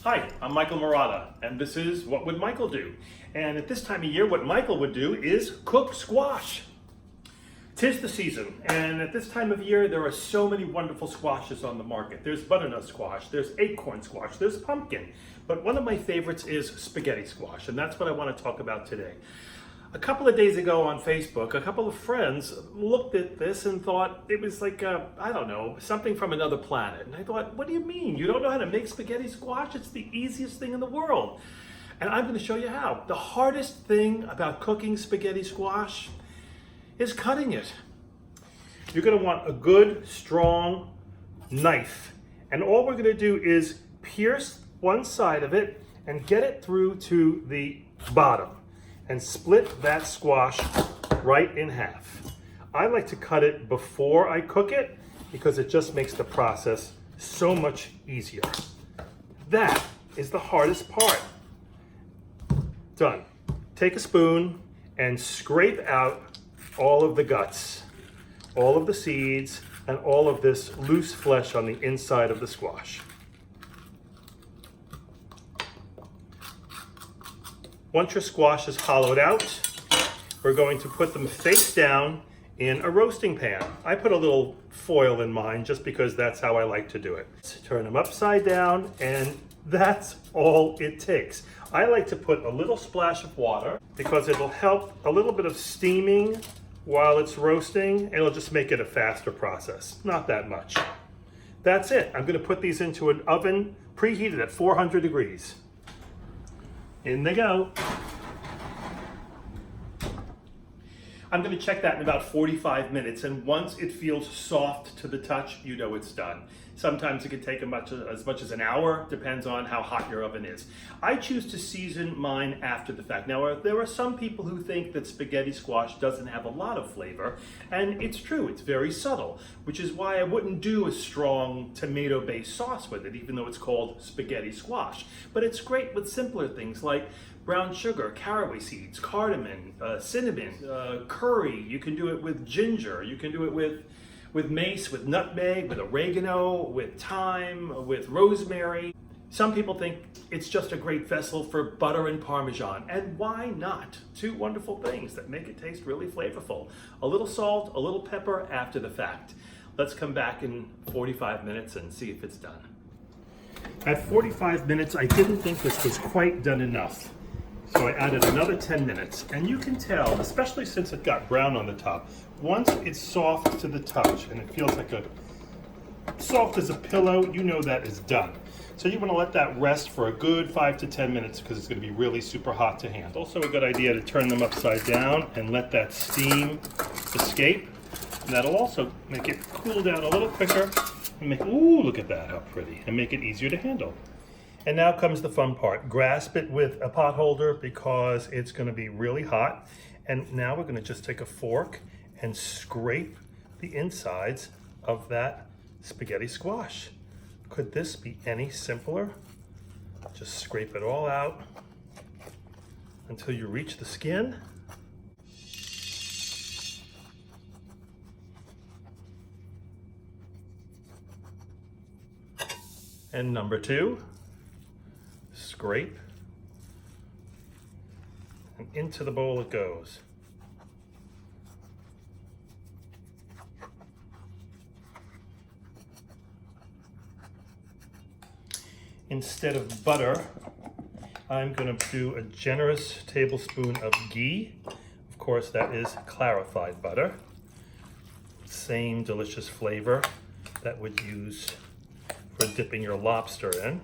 Hi, I'm Michael Murata, and this is What Would Michael Do? And at this time of year, what Michael would do is cook squash. 'Tis the season, and at this time of year, there are so many wonderful squashes on the market. There's butternut squash, there's acorn squash, there's pumpkin, but one of my favorites is spaghetti squash, and that's what I want to talk about today. A couple of days ago on Facebook, a couple of friends looked at this and thought it was like, I don't know, something from another planet. And I thought, what do you mean? You don't know how to make spaghetti squash? It's the easiest thing in the world. And I'm going to show you how. The hardest thing about cooking spaghetti squash is cutting it. You're going to want a good, strong knife. And all we're going to do is pierce one side of it and get it through to the bottom and split that squash right in half. I like to cut it before I cook it because it just makes the process so much easier. That is the hardest part. Done. Take a spoon and scrape out all of the guts, all of the seeds, and all of this loose flesh on the inside of the squash. Once your squash is hollowed out, we're going to put them face down in a roasting pan. I put a little foil in mine just because that's how I like to do it. Turn them upside down, and that's all it takes. I like to put a little splash of water because it'll help a little bit of steaming while it's roasting, and it'll just make it a faster process. Not that much. That's it. I'm going to put these into an oven preheated at 400 degrees. In they go. I'm going to check that in about 45 minutes, and once it feels soft to the touch, you know it's done. Sometimes it can take as much as an hour, depends on how hot your oven is. I choose to season mine after the fact. Now, there are some people who think that spaghetti squash doesn't have a lot of flavor, and it's true, it's very subtle, which is why I wouldn't do a strong tomato-based sauce with it, even though it's called spaghetti squash. But it's great with simpler things like brown sugar, caraway seeds, cardamom, cinnamon, curry. You can do it with ginger. You can do it with mace, with nutmeg, with oregano, with thyme, with rosemary. Some people think it's just a great vessel for butter and Parmesan, and why not? Two wonderful things that make it taste really flavorful. A little salt, a little pepper after the fact. Let's come back in 45 minutes and see if it's done. At 45 minutes, I didn't think this was quite done enough. So I added another 10 minutes, and you can tell, especially since it got brown on the top, once it's soft to the touch and it feels like soft as a pillow, you know that is done. So you want to let that rest for a good 5 to 10 minutes because it's going to be really super hot to handle. Also a good idea to turn them upside down and let that steam escape. And that'll also make it cool down a little quicker and make, ooh, look at that, how pretty, and make it easier to handle. And now comes the fun part. Grasp it with a pot holder because it's going to be really hot. And now we're going to just take a fork and scrape the insides of that spaghetti squash. Could this be any simpler? Just scrape it all out until you reach the skin. And number two. Scrape, and into the bowl it goes. Instead of butter, I'm going to do a generous tablespoon of ghee. Of course, that is clarified butter. Same delicious flavor that would use for dipping your lobster in.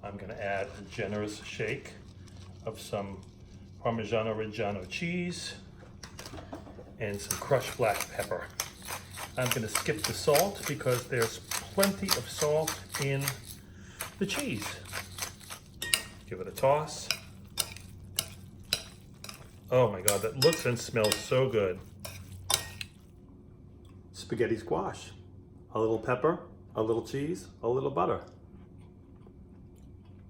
I'm going to add a generous shake of some Parmigiano Reggiano cheese and some crushed black pepper. I'm going to skip the salt because there's plenty of salt in the cheese. Give it a toss. Oh my God, that looks and smells so good. Spaghetti squash. A little pepper, a little cheese, a little butter.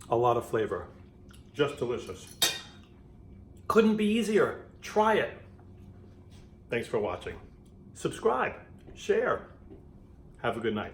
A lot of flavor. Just delicious. Couldn't be easier. Try it. Thanks for watching. Subscribe, share. Have a good night.